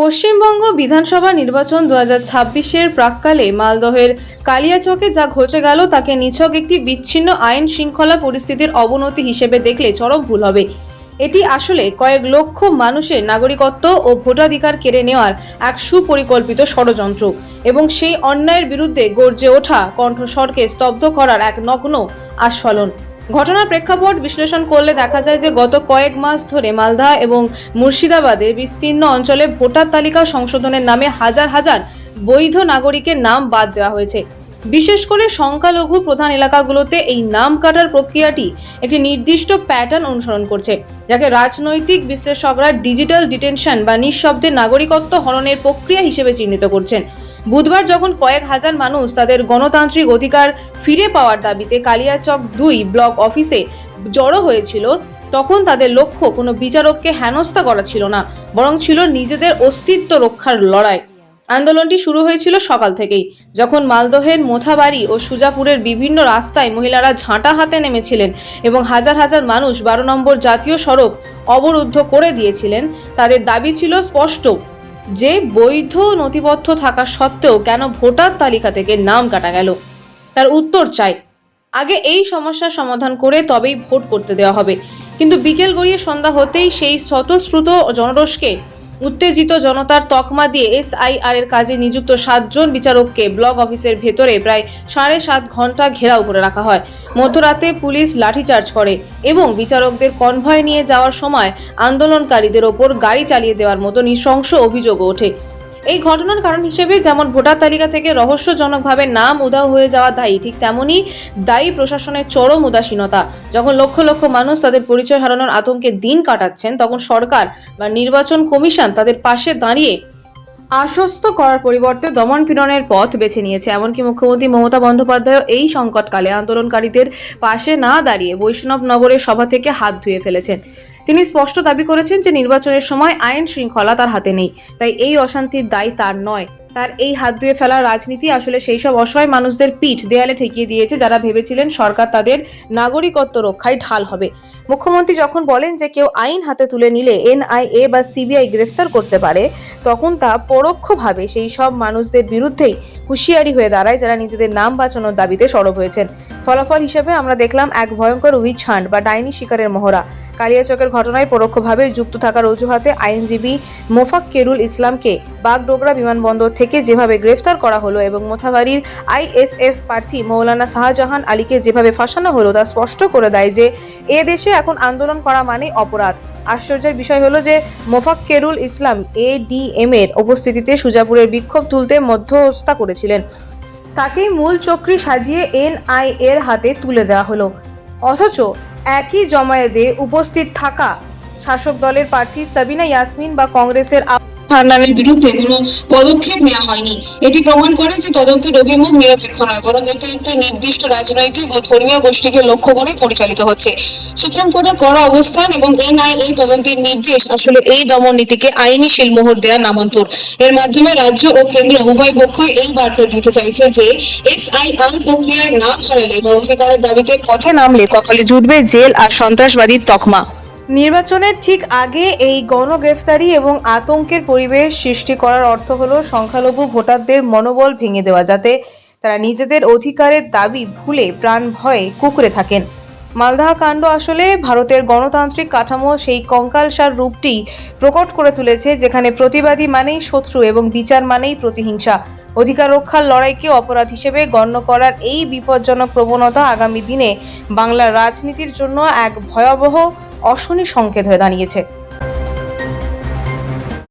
পশ্চিমবঙ্গ বিধানসভা নির্বাচন 2026-এর প্রাক্কালে মালদহের কালিয়াচকে যা ঘটে গেল তাকে নিছক একটি বিচ্ছিন্ন আইন শৃঙ্খলা পরিস্থিতির অবনতি হিসেবে দেখলে চরম ভুল হবে। এটি আসলে কয়েক লক্ষ মানুষের নাগরিকত্ব ও ভোটাধিকার কেড়ে নেওয়ার এক সুপরিকল্পিত ষড়যন্ত্র এবং সেই অন্যায়ের বিরুদ্ধে গর্জে ওঠা কণ্ঠস্বরকে স্তব্ধ করার এক নগ্ন আস্ফালন। ঘটনার প্রেক্ষাপট বিশ্লেষণ করলে দেখা যায় যে গত কয়েক মাস ধরে মালদা এবং মুর্শিদাবাদের বিস্তীর্ণ অঞ্চলে ভোটার তালিকা সংশোধনের নামে হাজার হাজার বৈধ নাগরিকের নাম বাদ দেওয়া হয়েছে। বিশেষ করে সংখ্যালঘু প্রধান এলাকাগুলোতে এই নাম কাটার প্রক্রিয়াটি একটি নির্দিষ্ট প্যাটার্ন অনুসরণ করছে, যাকে রাজনৈতিক বিশ্লেষকরা ডিজিটাল ডিটেনশন বা নিঃশব্দে নাগরিকত্ব হরণের প্রক্রিয়া হিসেবে চিহ্নিত করছেন। বুধবার যখন কয়েক হাজার মানুষ তাদের গণতান্ত্রিক অধিকার ফিরে পাওয়ার দাবিতে কালিয়াচক 2 ব্লক অফিসে জড়ো হয়েছিল, তখন তাদের লক্ষ্য কোনো বিচারককে হেনস্থা করা ছিল না, বরং ছিল নিজেদের অস্তিত্ব রক্ষার লড়াই। আন্দোলনটি শুরু হয়েছিল সকাল থেকেই, যখন মালদহের মোথাবাড়ি ও সুজাপুরের বিভিন্ন রাস্তায় মহিলারা ঝাঁটা হাতে নেমেছিলেন এবং হাজার হাজার মানুষ 12 নম্বর জাতীয় সড়ক অবরুদ্ধ করে দিয়েছিলেন। তাদের দাবি ছিল স্পষ্ট যে বৈধ নথিপত্র থাকা সত্ত্বেও কেন ভোটার তালিকা থেকে নাম কাটা গেল, তার উত্তর চাই। আগে এই সমস্যার সমাধান করে তবেই ভোট করতে দেওয়া হবে। কিন্তু বিকেল গড়িয়ে সন্ধ্যা হতেই সেই স্বতঃস্ফূর্ত জনরোষকে উত্তেজিত জনতার তকমা দিয়ে SIR এর কাজে নিযুক্ত 7 জন বিচারককে ব্লক অফিসের ভেতরে প্রায় 7.5 ঘন্টা ঘেরাও করে রাখা হয়। মধ্যরাতে পুলিশ লাঠিচার্জ করে এবং বিচারকদের কনভয় নিয়ে যাওয়ার সময় আন্দোলনকারীদের ওপর গাড়ি চালিয়ে দেওয়ার মতো নৃশংস অভিযোগও ওঠে। এই ঘটনার কারণ হিসেবে যেমন ভোটার তালিকা থেকে রহস্যজনকভাবে নাম উধাও হয়ে যাওয়া দায়ী, ঠিক তেমনই দায়ী প্রশাসনের চরম উদাসীনতা। যখন লক্ষ লক্ষ মানুষ তাদের পরিচয় হারানোর আতঙ্কে দিন কাটাচ্ছেন, তখন সরকার বা নির্বাচন কমিশন তাদের পাশে দাঁড়িয়ে আশ্বস্ত করার পরিবর্তে দমন পীড়নের পথ বেছে নিয়েছে। এমনকি মুখ্যমন্ত্রী মমতা বন্দ্যোপাধ্যায় এই সংকটকালে আন্দোলনকারীদের পাশে না দাঁড়িয়ে বৈষ্ণবনগরের সভা থেকে হাত ধুয়ে ফেলেছেন। তিনি স্পষ্ট দাবি করেছেন যে নির্বাচনের সময় আইন শৃঙ্খলা তার হাতে নেই, তাই এই অশান্তির দায় তার নয়। তার এই হাত ধুয়ে ফেলার রাজনীতি আসলে সেই সব অসহায় মানুষদের পিঠ দেয়ালে ঠেকিয়ে দিয়েছে যারা ভেবেছিলেন সরকার তাদের নাগরিকত্ব রক্ষায় ঢাল হবে। মুখ্যমন্ত্রী যখন বলেন যে কেউ আইন হাতে তুলে নিলে NIA বা CBI গ্রেফতার করতে পারে, তখন তা পরোক্ষভাবে সেই সব মানুষদের বিরুদ্ধেই হুঁশিয়ারি হয়ে দাঁড়ায় যারা নিজেদের নাম বাঁচানোর দাবিতে সরব হয়েছেন। ফলাফল হিসেবে আমরা দেখলাম এক ভয়ঙ্কর উইচ হান্ট বা ডাইনি শিকারের মহড়া। কালিয়াচকের ঘটনায় পরোক্ষভাবে যুক্ত থাকার অজুহাতে আইনজীবী মোফাক্কেরুল ইসলামকে বাগডোগরা বিমানবন্দর থেকে যেভাবে গ্রেফতার করা হলো এবং মোথাবাড়ির ISF প্রার্থী মৌলানা শাহজাহান আলীকে যেভাবে ফাঁসানো হলো, তা স্পষ্ট করে দেয় যে এ দেশে এখন আন্দোলন করা মানেই অপরাধ। আশ্চর্যের বিষয় হলো যে মোফাক্কেরুল ইসলাম ADM এর উপস্থিতিতে সুজাপুরের বিক্ষোভ তুলতে মধ্যস্থতা করেছিলেন। তাকেই মূল চক্রী সাজিয়ে NIA এর হাতে তুলে দেওয়া হলো, অথচ একই জমায়েতে উপস্থিত থাকা শাসক দলের প্রার্থী সাবিনা ইয়াসমিন বা কংগ্রেসের হান্নানের বিরুদ্ধে কোনো পদক্ষেপ নেওয়া হয়নি। এটি প্রমাণ করে যে তদন্তের অভিমুখ নিরপেক্ষ নয়, বরং এটি একটি নির্দিষ্ট রাজনৈতিক ও ধর্মীয় গোষ্ঠীকে লক্ষ্য করে পরিচালিত হচ্ছে। সুপ্রিম কোর্টের কড়া অবস্থান এবং NIA তদন্তের নির্দেশ আসলে এই দমন নীতিকে আইনি শিলমোহর দেওয়ার নামান্তর। এর মাধ্যমে রাজ্য ও কেন্দ্র উভয় পক্ষই এই বার্তা দিতে চাইছে যে SIR প্রক্রিয়ায় নাম হারালে বা অধিকারের দাবিতে পথে নামলে কপালে জুটবে জেল আর সন্ত্রাসবাদীর তকমা। নির্বাচনের ঠিক আগে এই গণগ্রেফতারি এবং আতঙ্কের পরিবেশ সৃষ্টি করার অর্থ হলো সংখ্যালঘু ভোটারদের মনোবল ভেঙে দেওয়া, যাতে তারা নিজেদের অধিকারের দাবি ভুলে প্রাণ ভয়ে কুঁকড়ে থাকেন। মালদহ কাণ্ড আসলে ভারতের গণতান্ত্রিক কাঠামো সেই কঙ্কালসার রূপটি প্রকট করে তুলেছে, যেখানে প্রতিবাদী মানেই শত্রু এবং বিচার মানেই প্রতিহিংসা। অধিকার রক্ষার লড়াইকে অপরাধ হিসেবে গণ্য করার এই বিপজ্জনক প্রবণতা আগামী দিনে বাংলার রাজনীতির জন্য এক ভয়াবহ অশনি সংকেত হয়ে দাঁড়িয়েছে।